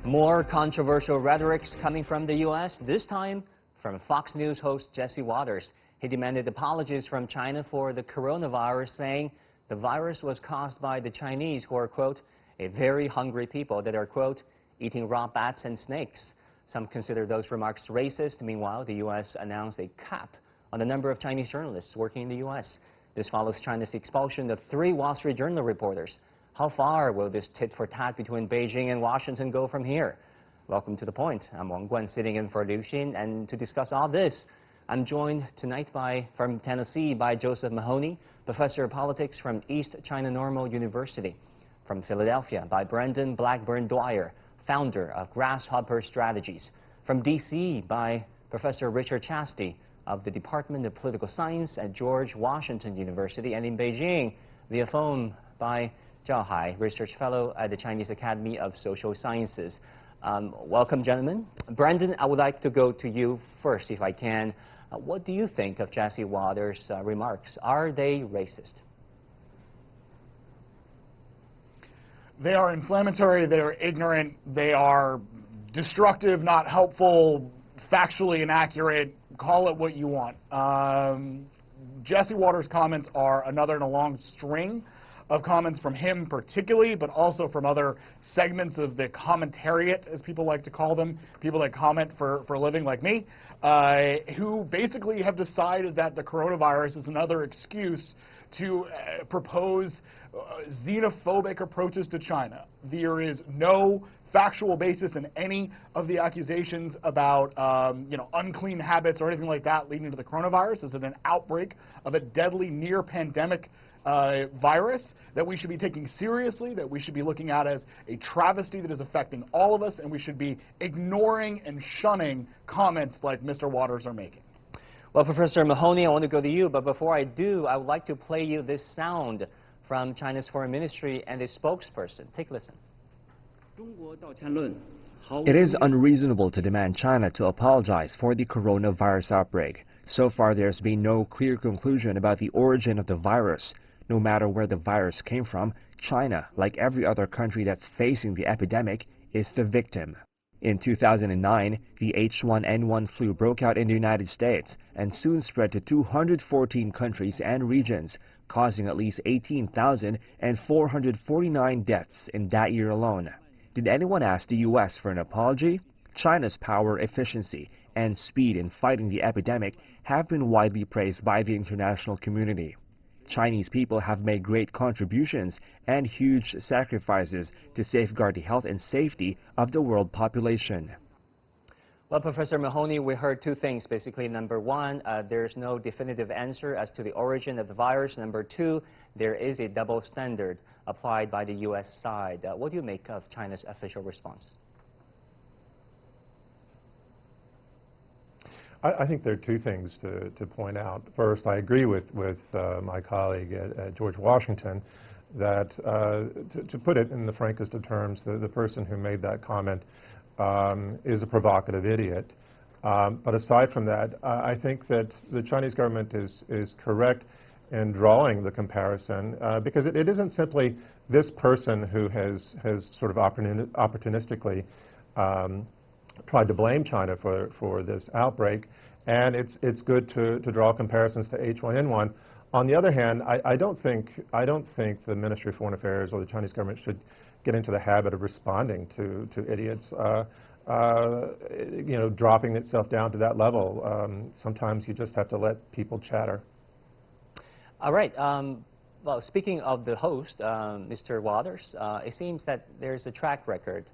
More controversial rhetorics coming from the U.S., this time from Fox News host Jesse Watters. He demanded apologies from China for the coronavirus, saying the virus was caused by the Chinese, who are, quote, a very hungry people that are, quote, eating raw bats and snakes. Some consider those remarks racist. Meanwhile, the U.S. announced a cap on the number of Chinese journalists working in the U.S. This follows China's expulsion of 3 Wall Street Journal reporters. How far will this tit-for-tat between Beijing and Washington go from here? Welcome to The Point. I'm Wang Guan, sitting in for Liu Xin, and to discuss all this, I'm joined tonight from Tennessee by Josef Mahoney, professor of politics from East China Normal University. From Philadelphia by Blackburn-Dwyer, founder of Grasshopper Strategies. From D.C. by Professor Richard Chasdi of the Department of Political Science at George Washington University. And in Beijing, via phone by Zhao Hai, research fellow at the Chinese Academy of Social Sciences. Welcome, gentlemen. Brandon, I would like to go to you first, if I can. What do you think of Jesse Watters' remarks? Are they racist? They are inflammatory, they are ignorant, they are destructive, not helpful, factually inaccurate, call it what you want. Jesse Watters' comments are another in a long string of comments from him particularly, but also from other segments of the commentariat, as people like to call them, people that comment for a living like me, who basically have decided that the coronavirus is another excuse to propose xenophobic approaches to China. There is no factual basis in any of the accusations about unclean habits or anything like that leading to the coronavirus. This is an outbreak of a deadly near-pandemic virus that we should be taking seriously, that we should be looking at as a travesty that is affecting all of us, and we should be ignoring and shunning comments like Mr. Watters are making. Well, Professor Mahoney, I want to go to you, but before I do, I would like to play you this sound from China's Foreign Ministry and a spokesperson. Take a listen. It is unreasonable to demand China to apologize for the coronavirus outbreak. So far, there's been no clear conclusion about the origin of the virus. No matter where the virus came from, China, like every other country that's facing the epidemic, is the victim. In 2009, the H1N1 flu broke out in the United States and soon spread to 214 countries and regions, causing at least 18,449 deaths in that year alone. Did anyone ask the U.S. for an apology? China's power, efficiency, and speed in fighting the epidemic have been widely praised by the international community. Chinese people have made great contributions and huge sacrifices to safeguard the health and safety of the world population. Well, Professor Mahoney, we heard 2 things, basically. Number 1, there's no definitive answer as to the origin of the virus. Number 2, there is a double standard applied by the U.S. side. What do you make of China's official response? I think there are 2 things to point out. First, I agree with my colleague at George Washington that, to put it in the frankest of terms, the person who made that comment is a provocative idiot. But aside from that, I think that the Chinese government is correct in drawing the comparison because it isn't simply this person who has sort of opportunistically tried to blame China for this outbreak, and it's good to draw comparisons to H1N1. On the other hand, I don't think the Ministry of Foreign Affairs or the Chinese government should get into the habit of responding to idiots, dropping itself down to that level. Sometimes you just have to let people chatter. All right. Well, speaking of the host, Mr. Watters, it seems that there's a track record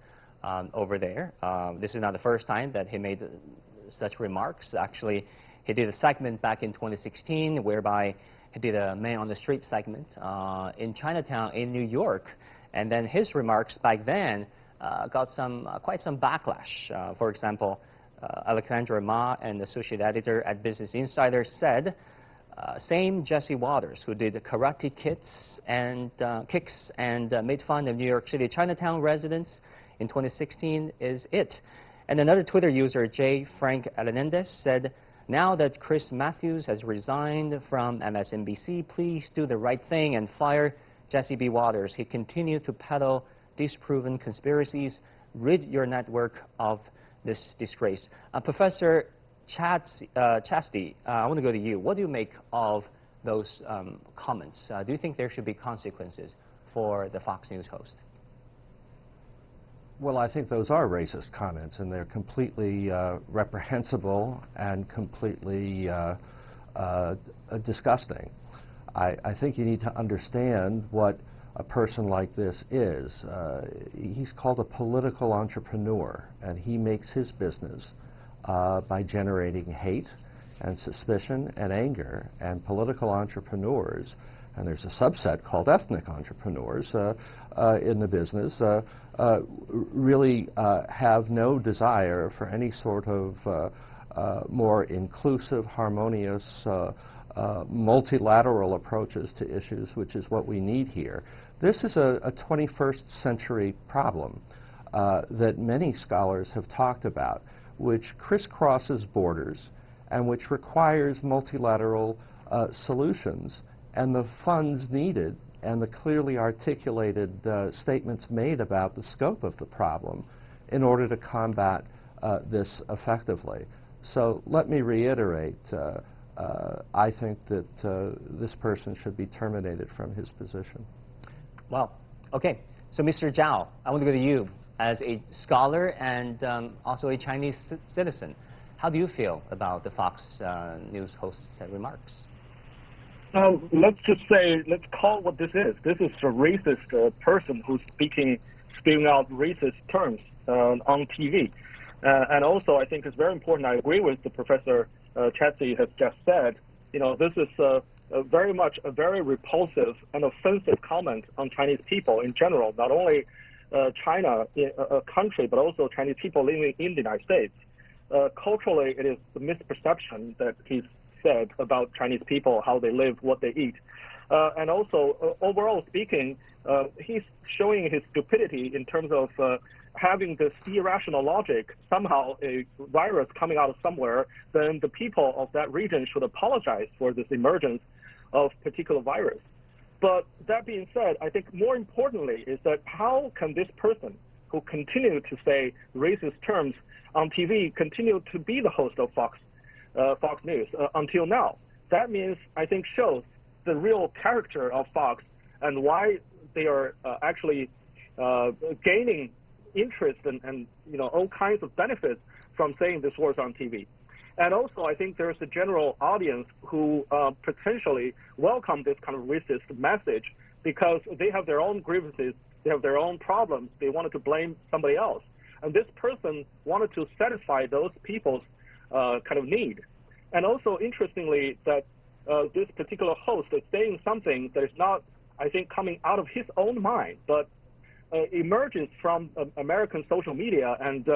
over there. This is not the first time that he made such remarks. Actually, he did a segment back in 2016 whereby he did a Man on the Street segment in Chinatown in New York. And then his remarks back then got quite some backlash. For example, Alexandra Ma, an associate editor at Business Insider, said, same Jesse Watters, who did karate kicks and made fun of New York City Chinatown residents in 2016, is it. And another Twitter user, J. Frank Alenendez, said, now that Chris Matthews has resigned from MSNBC, please do the right thing and fire Jesse B. Watters. He continued to peddle disproven conspiracies. Rid your network of this disgrace. Professor Chasdi, I want to go to you. What do you make of those comments? Do you think there should be consequences for the Fox News host? Well, I think those are racist comments, and they're completely reprehensible and completely disgusting. I think you need to understand what a person like this is. He's called a political entrepreneur, and he makes his business by generating hate and suspicion and anger. And political entrepreneurs, and there's a subset called ethnic entrepreneurs in the business, really have no desire for any sort of more inclusive, harmonious, multilateral approaches to issues, which is what we need here. This is a 21st century problem that many scholars have talked about, which crisscrosses borders and which requires multilateral solutions, and the funds needed and the clearly articulated statements made about the scope of the problem in order to combat this effectively. So let me reiterate, I think that this person should be terminated from his position. Well, okay. So Mr. Zhao, I want to go to you as a scholar and also a Chinese citizen. How do you feel about the Fox News host's remarks? Let's just say, let's call what this is. This is a racist person who's spewing out racist terms on TV. And also, I think it's very important. I agree with the Professor Chasdi has just said. You know, this is very much a very repulsive and offensive comment on Chinese people in general. Not only China, a country, but also Chinese people living in the United States. Culturally, it is the misperception that he's said about Chinese people, how they live, what they eat. And also, overall speaking, he's showing his stupidity in terms of having this irrational logic. Somehow a virus coming out of somewhere, then the people of that region should apologize for this emergence of particular virus. But that being said, I think more importantly is that how can this person who continued to say racist terms on TV continue to be the host of Fox News until now? That means, I think, shows the real character of Fox and why they are actually gaining interest and you know, all kinds of benefits from saying these words on TV. And also, I think there's a general audience who potentially welcome this kind of racist message because they have their own grievances, they have their own problems, they wanted to blame somebody else. And this person wanted to satisfy those people's kind of need. And also, interestingly, that this particular host is saying something that is not, I think, coming out of his own mind, but emerges from American social media and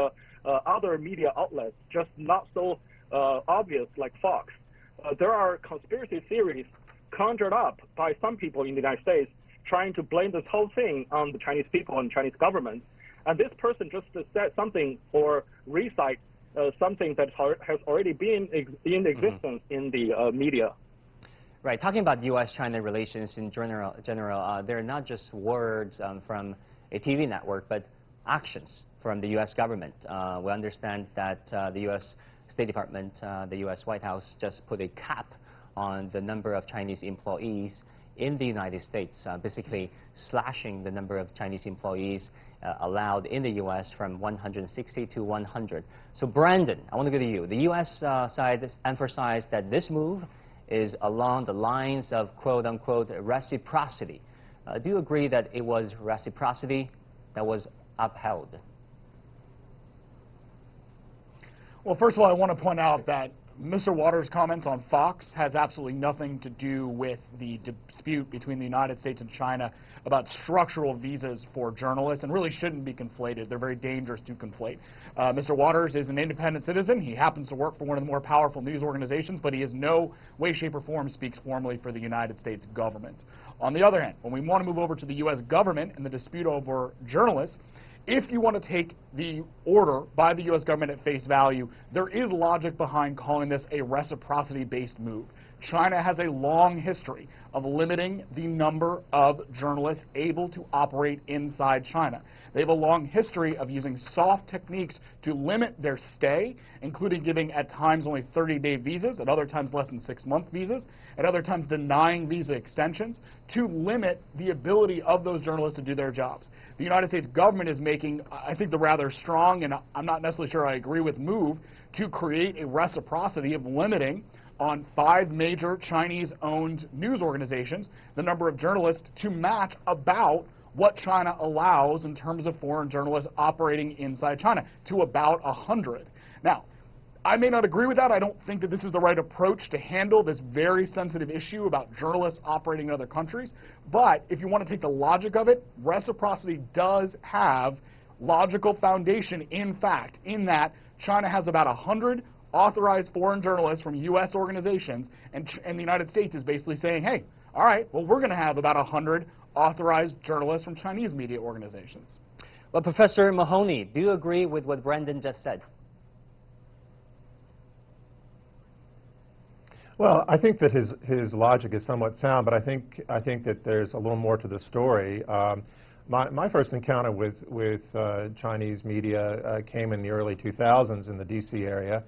other media outlets, just not so obvious like Fox. There are conspiracy theories conjured up by some people in the United States trying to blame this whole thing on the Chinese people and Chinese government. And this person just said something or recite something that has already been in existence in the media. Right. Talking about U.S.-China relations in general, they're not just words from a TV network, but actions from the U.S. government. We understand that the U.S. State Department, the U.S. White House just put a cap on the number of Chinese employees in the United States, basically slashing the number of Chinese employees allowed in the U.S. from 160 to 100. So Brandon, I want to go to you. The U.S. side emphasized that this move is along the lines of quote-unquote reciprocity. Do you agree that it was reciprocity that was upheld? Well, first of all, I want to point out that Mr. Waters' comments on Fox has absolutely nothing to do with the dispute between the United States and China about structural visas for journalists, and really shouldn't be conflated. They're very dangerous to conflate. Mr. Waters is an independent citizen. He happens to work for one of the more powerful news organizations, but he in no way, shape, or form speaks formally for the United States government. On the other hand, when we want to move over to the U.S. government and the dispute over journalists, if you want to take the order by the U.S. government at face value, there is logic behind calling this a reciprocity-based move. China has a long history of limiting the number of journalists able to operate inside China. They have a long history of using soft techniques to limit their stay, including giving at times only 30-day visas, at other times less than 6-month visas, at other times denying visa extensions, to limit the ability of those journalists to do their jobs. The United States government is making, I think, the rather strong, and I'm not necessarily sure I agree with, move to create a reciprocity of limiting on 5 major Chinese-owned news organizations the number of journalists to match about what China allows in terms of foreign journalists operating inside China, to about 100. Now, I may not agree with that. I don't think that this is the right approach to handle this very sensitive issue about journalists operating in other countries. But if you want to take the logic of it, reciprocity does have logical foundation, in fact, in that China has about 100 authorized foreign journalists from U.S. organizations, and the United States is basically saying, hey, all right, well, we're going to have about 100 authorized journalists from Chinese media organizations. Well, Professor Mahoney, do you agree with what Brendan just said? Well, I think that his logic is somewhat sound, but I think that there's a little more to the story. My first encounter with Chinese media came in the early 2000s in the D.C. area.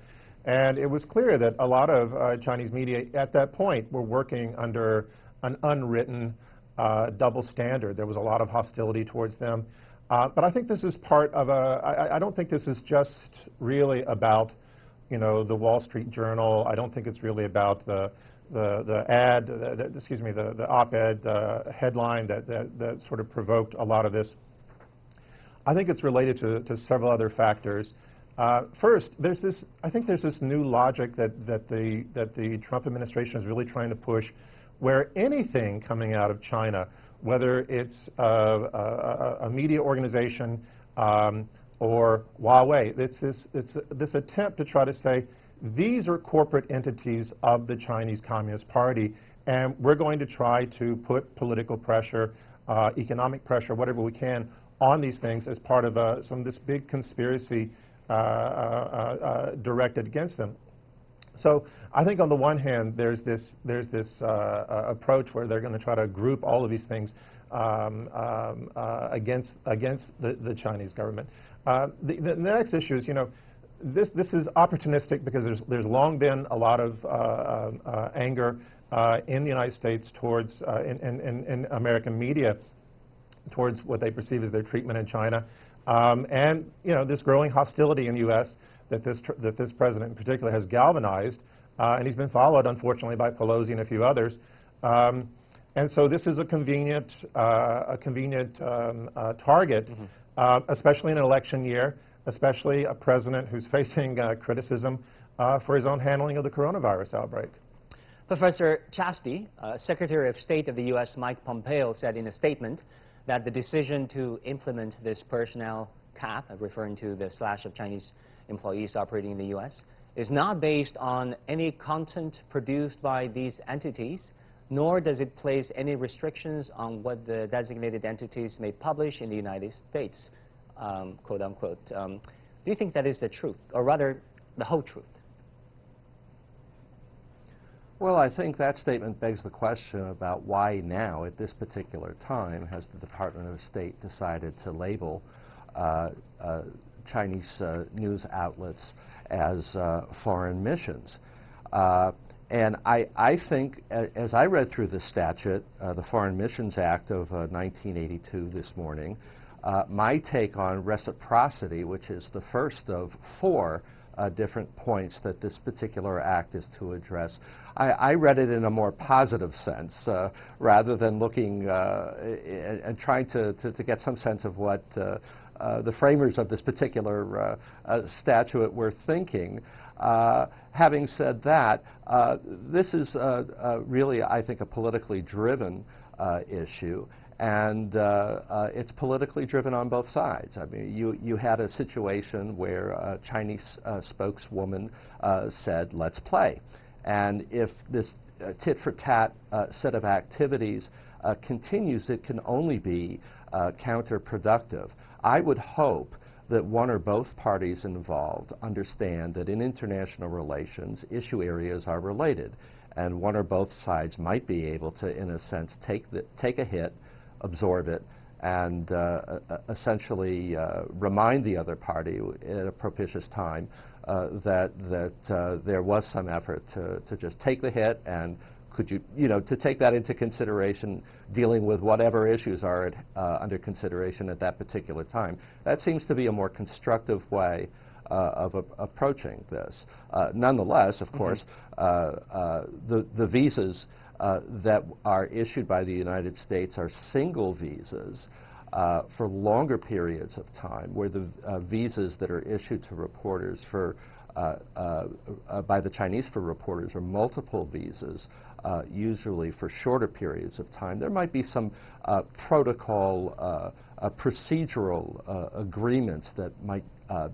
And it was clear that a lot of Chinese media at that point were working under an unwritten double standard. There was a lot of hostility towards them. But I think this is part of I don't think this is just really about, you know, the Wall Street Journal. I don't think it's really about the op-ed headline that sort of provoked a lot of this. I think it's related to several other factors. First, I think there's this new logic that the Trump administration is really trying to push, where anything coming out of China, whether it's a media organization or Huawei, it's this attempt to try to say these are corporate entities of the Chinese Communist Party, and we're going to try to put political pressure, economic pressure, whatever we can, on these things as part of this big conspiracy directed against them. So I think on the one hand, there's this approach where they're going to try to group all of these things against the Chinese government. The next issue is, you know, this is opportunistic because there's long been a lot of anger in the United States towards in American media towards what they perceive as their treatment in China. And you know, this growing hostility in the U.S. that this president in particular has galvanized, and he's been followed, unfortunately, by Pelosi and a few others. And so this is a convenient target, especially in an election year, especially a president who's facing criticism for his own handling of the coronavirus outbreak. Professor Chasdi, Secretary of State of the U.S. Mike Pompeo, said in a statement that the decision to implement this personnel cap, referring to the slash of Chinese employees operating in the U.S., is not based on any content produced by these entities, nor does it place any restrictions on what the designated entities may publish in the United States, quote unquote. Do you think that is the truth, or rather the whole truth? Well, I think that statement begs the question about why now, at this particular time, has the Department of State decided to label Chinese news outlets as foreign missions. And I think, as I read through the statute, the Foreign Missions Act of 1982 this morning, my take on reciprocity, which is the first of 4 different points that this particular act is to address, I read it in a more positive sense, rather than looking and trying to get some sense of what the framers of this particular statute were thinking. Having said that, this is really, I think, a politically driven issue. And it's politically driven on both sides. I mean, you had a situation where a Chinese spokeswoman said, let's play. And if this tit-for-tat set of activities continues, it can only be counterproductive. I would hope that one or both parties involved understand that in international relations, issue areas are related. and one or both sides might be able to, in a sense, take a hit, absorb it, and essentially remind the other party at a propitious time that there was some effort to just take the hit, and could to take that into consideration, dealing with whatever issues are under consideration at that particular time. That seems to be a more constructive way of approaching this. Nonetheless, of course, the visas that are issued by the United States are single visas for longer periods of time, where the visas that are issued to reporters by the Chinese for reporters are multiple visas, usually for shorter periods of time. There might be some protocol, procedural agreements that might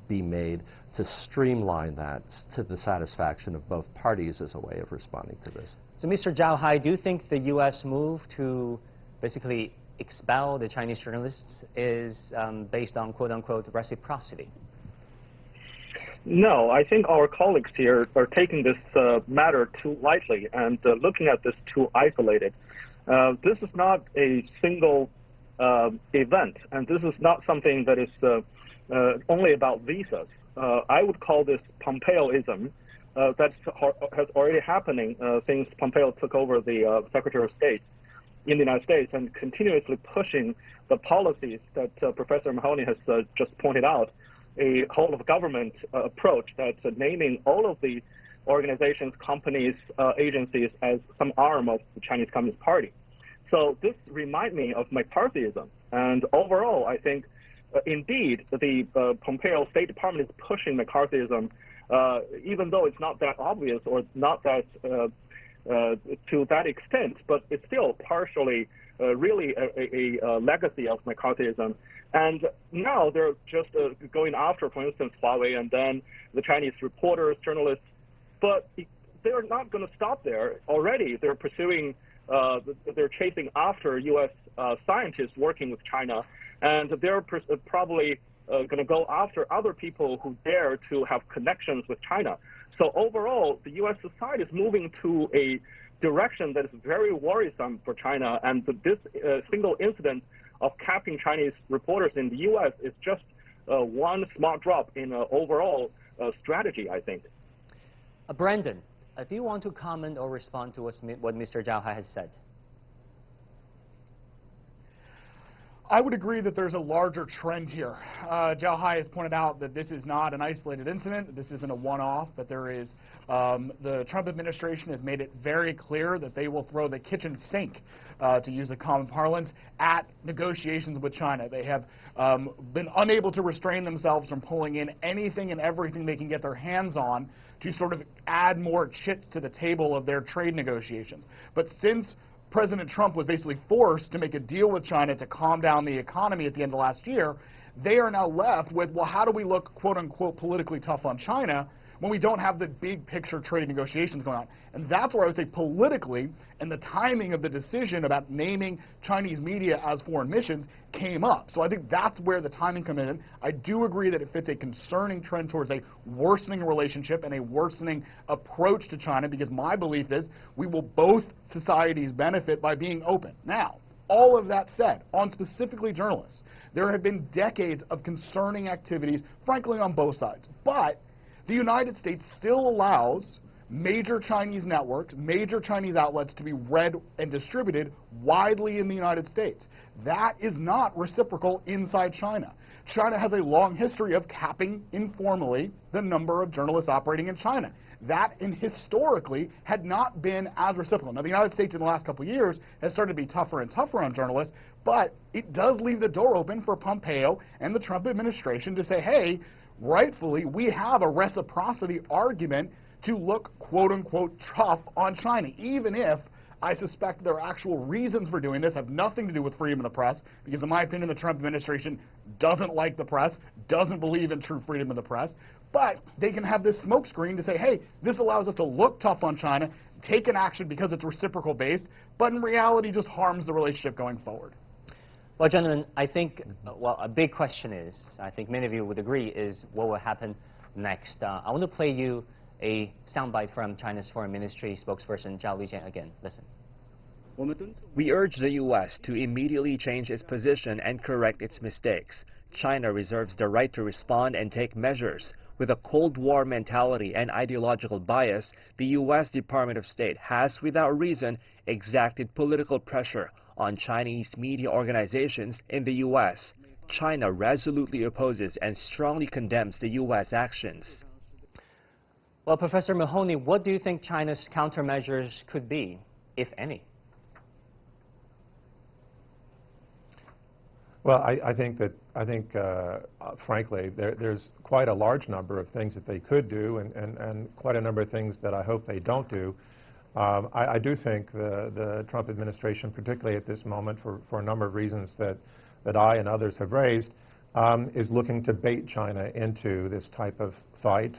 be made to streamline that to the satisfaction of both parties as a way of responding to this. So, Mr. Zhao Hai, do you think the U.S. move to basically expel the Chinese journalists is based on quote-unquote reciprocity? No, I think our colleagues here are taking this matter too lightly and looking at this too isolated. This is not a single event, and this is not something that is only about visas. I would call this Pompeoism. That has already happening since Pompeo took over the Secretary of State in the United States, and continuously pushing the policies that Professor Mahoney has just pointed out, a whole of government approach that's naming all of the organizations, companies, agencies as some arm of the Chinese Communist Party. So this reminds me of McCarthyism. And overall, I think, indeed, the Pompeo State Department is pushing McCarthyism, even though it's not that obvious or not that to that extent, but it's still partially really a legacy of McCarthyism. And now they're just going after, for instance, Huawei and then the Chinese reporters, journalists. But they're not going to stop there. Already they're pursuing, they're chasing after U.S. Scientists working with China. And they're probably going to go after other people who dare to have connections with China. So overall, the U.S. society is moving to a direction that is very worrisome for China. And this single incident of capping Chinese reporters in the U.S. is just one small drop in overall strategy, I think. Brandon, do you want to comment or respond to what Mr. Zhao Hai has said? I would agree that there's a larger trend here. Zhao Hai has pointed out that this is not an isolated incident, that this isn't a one-off, that there is, the Trump administration has made it very clear that they will throw the kitchen sink, to use a common parlance, at negotiations with China. They have been unable to restrain themselves from pulling in anything and everything they can get their hands on to sort of add more chits to the table of their trade negotiations. But since President Trump was basically forced to make a deal with China to calm down the economy at the end of last year, they are now left with, well, how do we look, quote-unquote, politically tough on China when we don't have the big picture trade negotiations going on? And that's where I would say politically, and the timing of the decision about naming Chinese media as foreign missions came up. So I think that's where the timing comes in. I do agree that it fits a concerning trend towards a worsening relationship and a worsening approach to China, because my belief is we will both societies benefit by being open. Now, all of that said, on specifically journalists, there have been decades of concerning activities, frankly, on both sides. But the United States still allows major Chinese networks, major Chinese outlets to be read and distributed widely in the United States. That is not reciprocal inside China. China has a long history of capping informally the number of journalists operating in China. That, historically, had not been as reciprocal. Now, the United States in the last couple of years has started to be tougher and tougher on journalists, but it does leave the door open for Pompeo and the Trump administration to say, hey, rightfully, we have a reciprocity argument to look, quote-unquote, tough on China, even if I suspect their actual reasons for doing this have nothing to do with freedom of the press, because in my opinion, the Trump administration doesn't like the press, doesn't believe in true freedom of the press, but they can have this smokescreen to say, hey, this allows us to look tough on China, take an action because it's reciprocal-based, but in reality just harms the relationship going forward. Well, gentlemen, I think, well, a big question is, I think many of you would agree, is what will happen next. I want to play you A soundbite from China's Foreign Ministry spokesperson Zhao Hai again. Listen. We urge the U.S. to immediately change its position and correct its mistakes. China reserves the right to respond and take measures. With a Cold War mentality and ideological bias, the U.S. Department of State has, without reason, exacted political pressure on Chinese media organizations in the U.S. China resolutely opposes and strongly condemns the U.S. actions. Well, Professor Mahoney, what do you think China's countermeasures could be, if any? Well, I think, frankly, there's quite a large number of things that they could do, and quite a number of things that I hope they don't do. I do think the Trump administration, particularly at this moment, for a number of reasons that I and others have raised, is looking to bait China into this type of fight.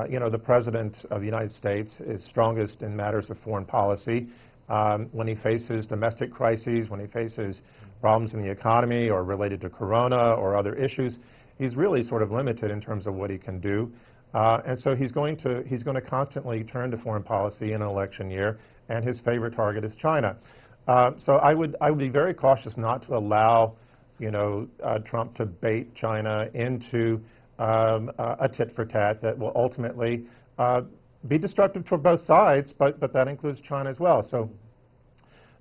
You know, the President of the United States is strongest in matters of foreign policy. When he faces domestic crises, when he faces problems in the economy or related to corona or other issues, he's really sort of limited in terms of what he can do. And so he's going to constantly turn to foreign policy in an election year, and his favorite target is China. So I would be very cautious not to allow, you know, Trump to bait China into a tit-for-tat that will ultimately be destructive for both sides, but that includes China as well. So,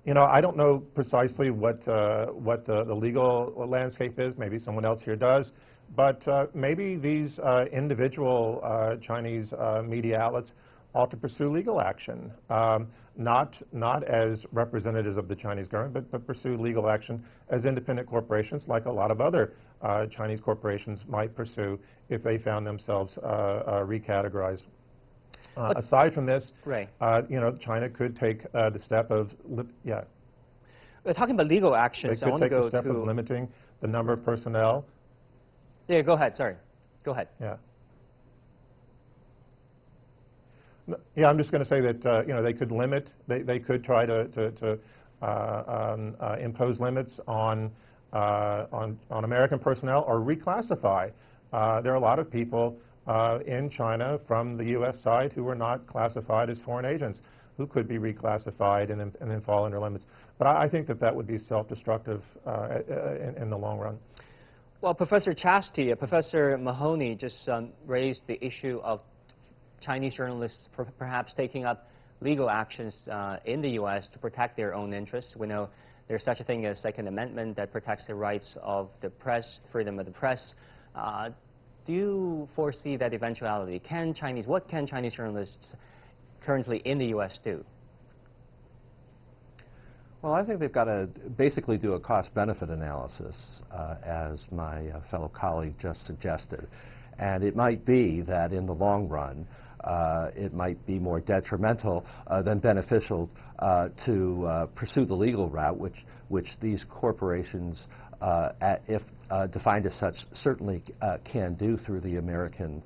you know, I don't know precisely what the legal landscape is. Maybe someone else here does. But maybe these individual Chinese media outlets ought to pursue legal action, not as representatives of the Chinese government, but pursue legal action as independent corporations, like a lot of other Chinese corporations might pursue if they found themselves recategorized. Aside from this, right. You know, China could take the step of, We're talking about legal actions. They could take the step of limiting the number of personnel. Yeah, go ahead. Sorry, go ahead. Yeah. Yeah, I'm just going to say that you know, they could limit. They could try to impose limits on American personnel or reclassify. There are a lot of people in China from the U.S. side who are not classified as foreign agents, who could be reclassified and then fall under limits. But I think that would be self-destructive in the long run. Well, Professor Chasdi, Professor Mahoney just raised the issue of Chinese journalists perhaps taking up legal actions in the U.S. to protect their own interests. We know there's such a thing as Second Amendment that protects the rights of the press, freedom of the press. Do you foresee that eventuality? What can Chinese journalists currently in the U.S. do? Well, I think they've got to basically do a cost-benefit analysis, as my fellow colleague just suggested. And it might be that in the long run, it might be more detrimental than beneficial to pursue the legal route, which these corporations, if defined as such, certainly can do through the American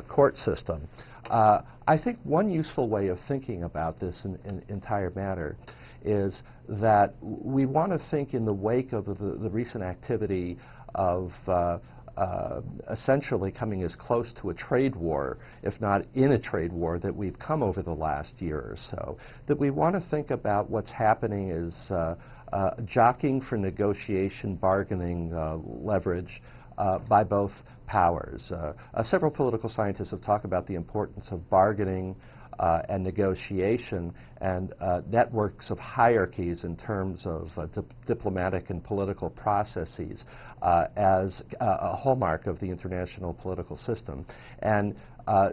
court system. I think one useful way of thinking about this entire matter is that we want to think in the wake of the recent activity of essentially coming as close to a trade war, if not in a trade war, that we've come over the last year or so, that we want to think about what's happening is jockeying for negotiation, bargaining leverage by both powers. Several political scientists have talked about the importance of bargaining and negotiation and networks of hierarchies in terms of diplomatic and political processes as a hallmark of the international political system. And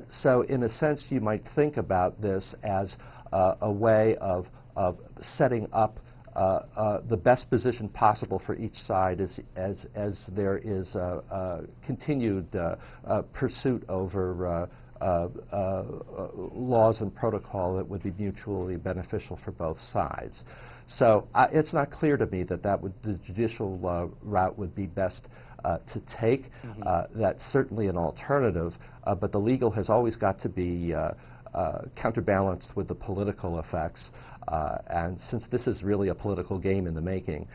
so in a sense you might think about this as a way of setting up the best position possible for each side as there is a continued pursuit over laws and protocol that would be mutually beneficial for both sides. So it's not clear to me that the judicial route would be best to take. That's certainly an alternative, but the legal has always got to be counterbalanced with the political effects. And since this is really a political game in the making,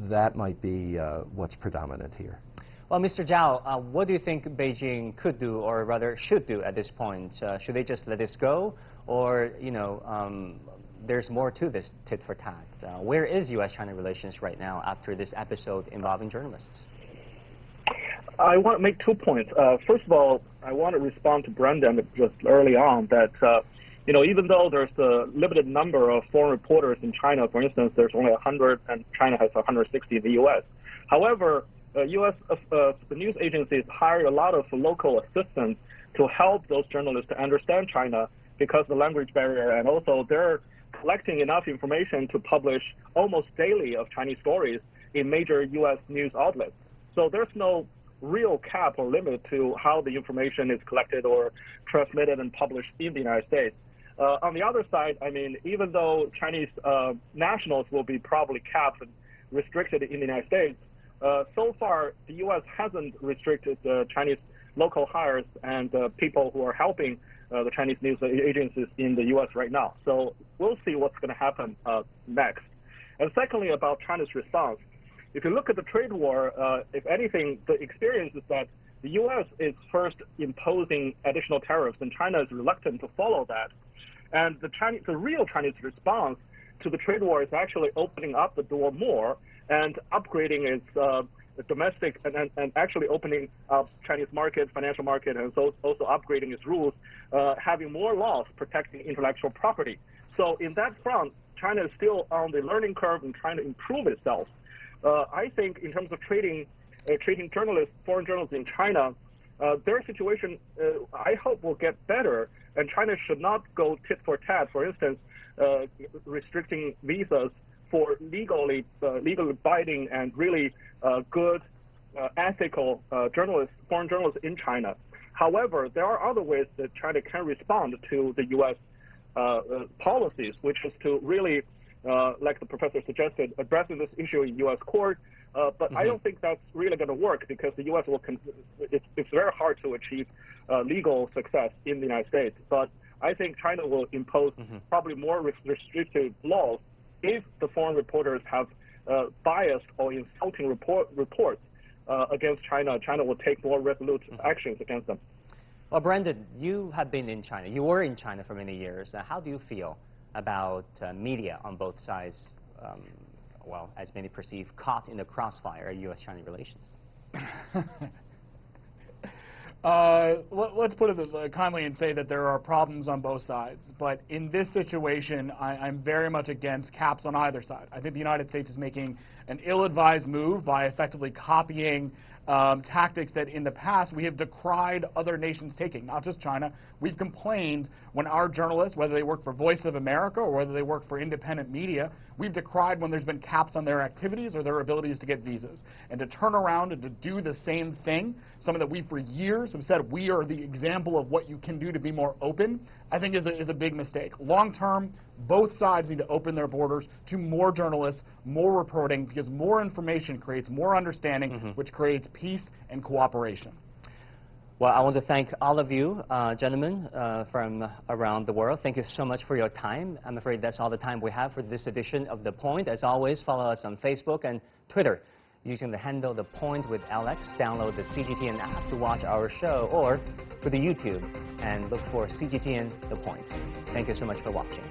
that might be what's predominant here. Well, Mr. Zhao, what do you think Beijing could do, or rather should do at this point? Should they just let this go, or, there's more to this tit-for-tat? Where is U.S.-China relations right now after this episode involving journalists? I want to make 2 points. First of all, I want to respond to Brendan just early on that, even though there's a limited number of foreign reporters in China, for instance, there's only 100 and China has 160 in the U.S. However, U.S. The news agencies hired a lot of local assistants to help those journalists to understand China because of the language barrier, and also they're collecting enough information to publish almost daily of Chinese stories in major U.S. news outlets. So there's no real cap or limit to how the information is collected or transmitted and published in the United States. On the other side, even though Chinese nationals will be probably capped and restricted in the United States, so far the U.S. hasn't restricted Chinese local hires and people who are helping the Chinese news agencies in the U.S. right now. So we'll see what's going to happen next. And secondly, about China's response, if you look at the trade war, if anything, the experience is that the U.S. is first imposing additional tariffs, and China is reluctant to follow that. And the real Chinese response to the trade war is actually opening up the door more and upgrading its domestic and actually opening up Chinese market, financial market, and also upgrading its rules, having more laws protecting intellectual property. So in that front, China is still on the learning curve and trying to improve itself. I think in terms of treating journalists, foreign journalists in China, their situation, I hope, will get better, and China should not go tit for tat. For instance, restricting visas for legally abiding and really good, ethical journalists, foreign journalists in China. However, there are other ways that China can respond to the U.S. Policies, which is to really, like the professor suggested, addressing this issue in U.S. court. But I don't think that's really going to work because the U.S. it's very hard to achieve legal success in the United States. But I think China will impose probably more restrictive laws if the foreign reporters have biased or insulting reports against China. China will take more resolute actions against them. Well, Brendan, you have been in China. You were in China for many years. How do you feel about media on both sides, well, as many perceive, caught in the crossfire of U.S.-China relations? Let's put it kindly and say that there are problems on both sides. But in this situation, I'm very much against caps on either side. I think the United States is making an ill-advised move by effectively copying tactics that in the past we have decried other nations taking, not just China. We've complained when our journalists, whether they work for Voice of America or whether they work for independent media, we've decried when there's been caps on their activities or their abilities to get visas. And to turn around and to do the same thing, something that we for years have said we are the example of what you can do to be more open, I think is a big mistake. Long term, both sides need to open their borders to more journalists, more reporting, because more information creates more understanding, which creates peace and cooperation. Well, I want to thank all of you, gentlemen, from around the world. Thank you so much for your time. I'm afraid that's all the time we have for this edition of The Point. As always, follow us on Facebook and Twitter using the handle The Point with Alex. Download the CGTN app to watch our show, or go to YouTube and look for CGTN The Point. Thank you so much for watching.